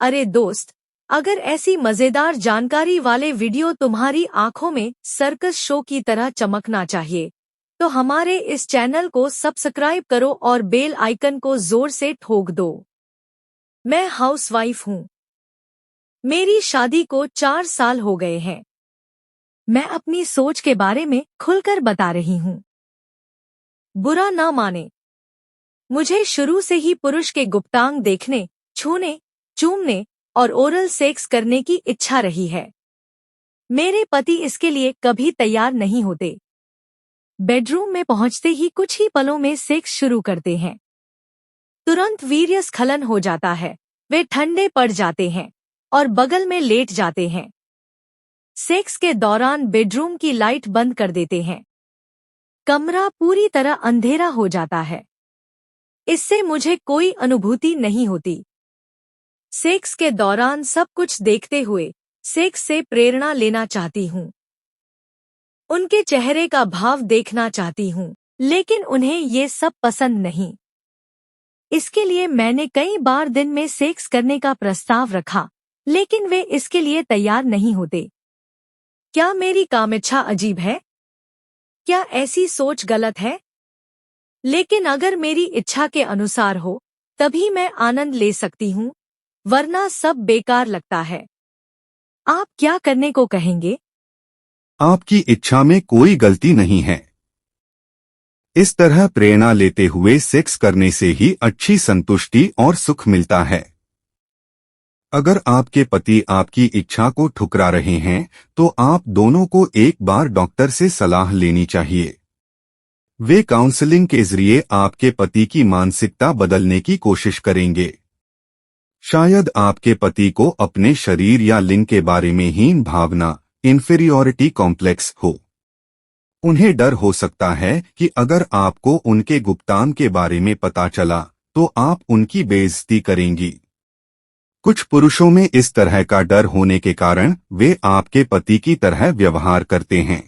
अरे दोस्त, अगर ऐसी मजेदार जानकारी वाले वीडियो तुम्हारी आंखों में सर्कस शो की तरह चमकना चाहिए, तो हमारे इस चैनल को सब्सक्राइब करो और बेल आइकन को जोर से ठोक दो। मैं हाउसवाइफ हूँ। मेरी शादी को 4 साल हो गए हैं। मैं अपनी सोच के बारे में खुलकर बता रही हूँ। बुरा ना माने, मुझे शुरू से ही पुरुष के गुप्तांग देखने, छूने, चूमने और ओरल सेक्स करने की इच्छा रही है। मेरे पति इसके लिए कभी तैयार नहीं होते। बेडरूम में पहुंचते ही कुछ ही पलों में सेक्स शुरू करते हैं। तुरंत वीर्यस्खलन हो जाता है। वे ठंडे पड़ जाते हैं और बगल में लेट जाते हैं। सेक्स के दौरान बेडरूम की लाइट बंद कर देते हैं। कमरा पूरी तरह अंधेरा हो जाता है। इससे मुझे कोई अनुभूति नहीं होती। सेक्स के दौरान सब कुछ देखते हुए सेक्स से प्रेरणा लेना चाहती हूँ। उनके चेहरे का भाव देखना चाहती हूँ, लेकिन उन्हें ये सब पसंद नहीं। इसके लिए मैंने कई बार दिन में सेक्स करने का प्रस्ताव रखा, लेकिन वे इसके लिए तैयार नहीं होते। क्या मेरी कामेच्छा अजीब है? क्या ऐसी सोच गलत है? लेकिन अगर मेरी इच्छा के अनुसार हो, तभी मैं आनंद ले सकती हूँ, वरना सब बेकार लगता है। आप क्या करने को कहेंगे? आपकी इच्छा में कोई गलती नहीं है। इस तरह प्रेरणा लेते हुए सेक्स करने से ही अच्छी संतुष्टि और सुख मिलता है। अगर आपके पति आपकी इच्छा को ठुकरा रहे हैं, तो आप दोनों को एक बार डॉक्टर से सलाह लेनी चाहिए। वे काउंसलिंग के जरिए आपके पति की मानसिकता बदलने की कोशिश करेंगे। शायद आपके पति को अपने शरीर या लिंग के बारे में हीन भावना, इंफीरियॉरिटी कॉम्प्लेक्स हो। उन्हें डर हो सकता है कि अगर आपको उनके गुप्तांग के बारे में पता चला, तो आप उनकी बेइज्जती करेंगी। कुछ पुरुषों में इस तरह का डर होने के कारण वे आपके पति की तरह व्यवहार करते हैं।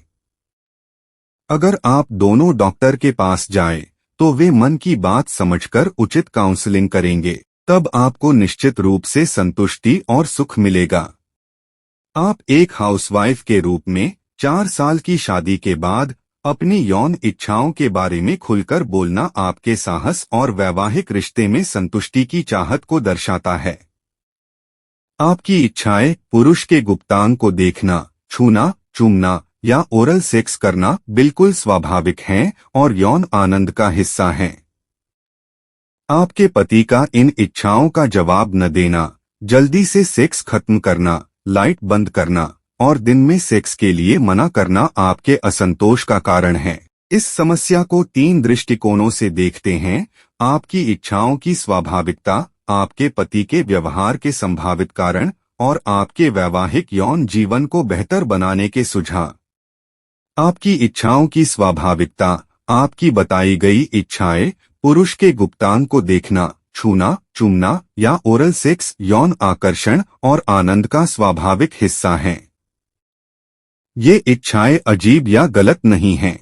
अगर आप दोनों डॉक्टर के पास जाएं, तो वे मन की बात समझकर उचित काउंसलिंग करेंगे। तब आपको निश्चित रूप से संतुष्टि और सुख मिलेगा। आप एक हाउसवाइफ के रूप में 4 साल की शादी के बाद अपनी यौन इच्छाओं के बारे में खुलकर बोलना आपके साहस और वैवाहिक रिश्ते में संतुष्टि की चाहत को दर्शाता है। आपकी इच्छाएं पुरुष के गुप्तांग को देखना, छूना, चूमना या ओरल सेक्स करना बिल्कुल स्वाभाविक हैं और यौन आनंद का हिस्सा हैं। आपके पति का इन इच्छाओं का जवाब न देना, जल्दी से सेक्स खत्म करना, लाइट बंद करना और दिन में सेक्स के लिए मना करना आपके असंतोष का कारण है। इस समस्या को 3 दृष्टिकोणों से देखते हैं: आपकी इच्छाओं की स्वाभाविकता, आपके पति के व्यवहार के संभावित कारण और आपके वैवाहिक यौन जीवन को बेहतर बनाने के सुझाव। आपकी इच्छाओं की स्वाभाविकता: आपकी बताई गई इच्छाएं पुरुष के गुप्तांग को देखना, छूना, चूमना या ओरल सेक्स यौन आकर्षण और आनंद का स्वाभाविक हिस्सा हैं। ये इच्छाएं अजीब या गलत नहीं हैं।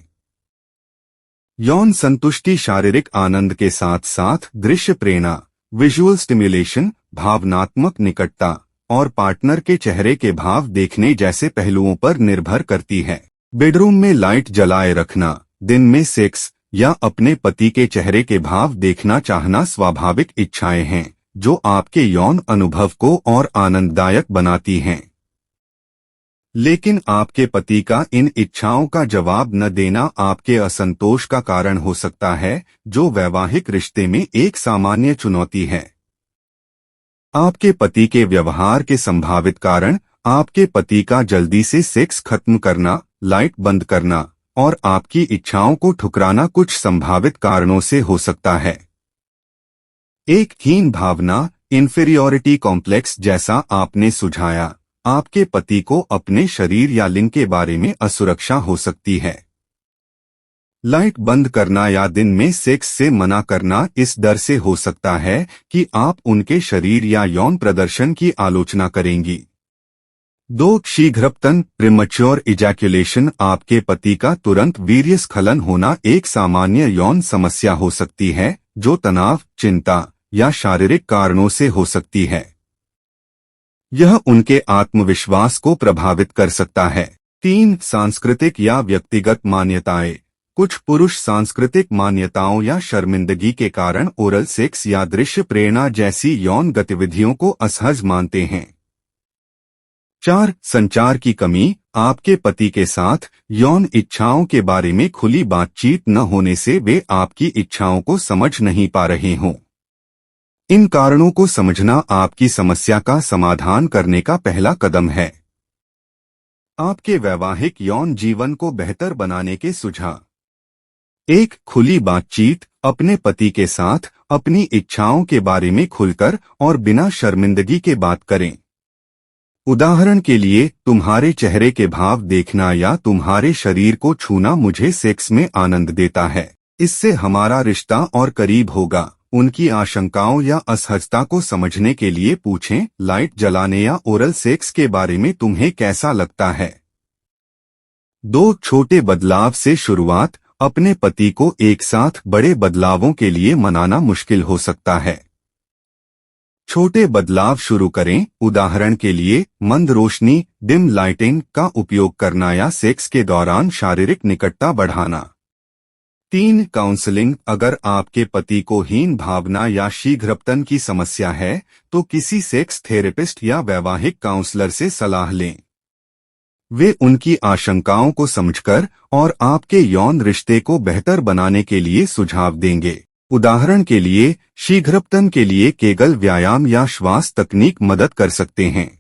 यौन संतुष्टि शारीरिक आनंद के साथ साथ दृश्य प्रेरणा, विजुअल स्टिम्युलेशन, भावनात्मक निकटता और पार्टनर के चेहरे के भाव देखने जैसे पहलुओं पर निर्भर करती है। बेडरूम में लाइट जलाए रखना, दिन में सेक्स या अपने पति के चेहरे के भाव देखना चाहना स्वाभाविक इच्छाएं हैं, जो आपके यौन अनुभव को और आनंददायक बनाती हैं। लेकिन आपके पति का इन इच्छाओं का जवाब न देना आपके असंतोष का कारण हो सकता है, जो वैवाहिक रिश्ते में एक सामान्य चुनौती है। आपके पति के व्यवहार के संभावित कारण आपके पति का जल्दी से सेक्स खत्म करना, लाइट बंद करना और आपकी इच्छाओं को ठुकराना कुछ संभावित कारणों से हो सकता है। एक हीन भावना, इंफीरियॉरिटी कॉम्प्लेक्स जैसा आपने सुझाया, आपके पति को अपने शरीर या लिंग के बारे में असुरक्षा हो सकती है। लाइट बंद करना या दिन में सेक्स से मना करना इस डर से हो सकता है कि आप उनके शरीर या यौन प्रदर्शन की आलोचना करेंगी। 2 शीघ्रपतन प्रीमैच्योर इजैक्यूलेशन: आपके पति का तुरंत वीर्यस्खलन होना एक सामान्य यौन समस्या हो सकती है, जो तनाव, चिंता या शारीरिक कारणों से हो सकती है। यह उनके आत्मविश्वास को प्रभावित कर सकता है। 3. सांस्कृतिक या व्यक्तिगत मान्यताएं। कुछ पुरुष सांस्कृतिक मान्यताओं या शर्मिंदगी के कारण ओरल सेक्स या दृश्य प्रेरणा जैसी यौन गतिविधियों को असहज मानते हैं। 4. संचार की कमी। आपके पति के साथ यौन इच्छाओं के बारे में खुली बातचीत न होने से वे आपकी इच्छाओं को समझ नहीं पा रहे हों। इन कारणों को समझना आपकी समस्या का समाधान करने का पहला कदम है। आपके वैवाहिक यौन जीवन को बेहतर बनाने के सुझाव। 1. खुली बातचीत। अपने पति के साथ अपनी इच्छाओं के बारे में खुलकर और बिना शर्मिंदगी के बात करें। उदाहरण के लिए, तुम्हारे चेहरे के भाव देखना या तुम्हारे शरीर को छूना मुझे सेक्स में आनंद देता है। इससे हमारा रिश्ता और करीब होगा। उनकी आशंकाओं या असहजता को समझने के लिए पूछें, लाइट जलाने या ओरल सेक्स के बारे में तुम्हें कैसा लगता है। 2. छोटे बदलाव से शुरुआत। अपने पति को एक साथ बड़े बदलावों के लिए मनाना मुश्किल हो सकता है। छोटे बदलाव शुरू करें। उदाहरण के लिए, मंद रोशनी डिम लाइटिंग का उपयोग करना या सेक्स के दौरान शारीरिक निकटता बढ़ाना। 3. काउंसलिंग। अगर आपके पति को हीन भावना या शीघ्रपतन की समस्या है तो किसी सेक्स थेरेपिस्ट या वैवाहिक काउंसलर से सलाह लें। वे उनकी आशंकाओं को समझकर और आपके यौन रिश्ते को बेहतर बनाने के लिए सुझाव देंगे। उदाहरण के लिए, शीघ्रपतन के लिए केगल व्यायाम या श्वास तकनीक मदद कर सकते हैं।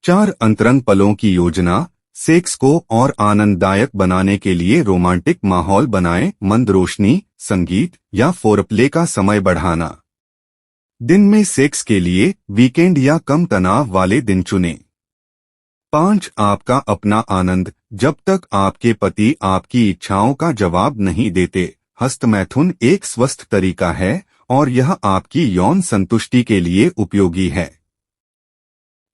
4. अंतरंग पलों की योजना। सेक्स को और आनंददायक बनाने के लिए रोमांटिक माहौल बनाएं। मंद रोशनी, संगीत या फोरप्ले का समय बढ़ाना। दिन में सेक्स के लिए वीकेंड या कम तनाव वाले दिन चुनें। 5. आपका अपना आनंद। जब तक आपके पति आपकी इच्छाओं का जवाब नहीं देते, हस्तमैथुन एक स्वस्थ तरीका है और यह आपकी यौन संतुष्टि के लिए उपयोगी है।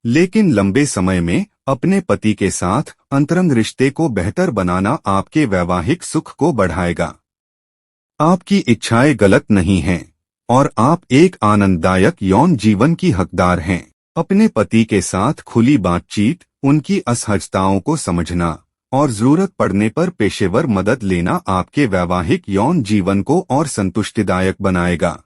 लेकिन लंबे समय में अपने पति के साथ अंतरंग रिश्ते को बेहतर बनाना आपके वैवाहिक सुख को बढ़ाएगा। आपकी इच्छाएं गलत नहीं हैं और आप एक आनंददायक यौन जीवन की हकदार हैं। अपने पति के साथ खुली बातचीत, उनकी असहजताओं को समझना और जरूरत पड़ने पर पेशेवर मदद लेना आपके वैवाहिक यौन जीवन को और संतुष्टिदायक बनाएगा।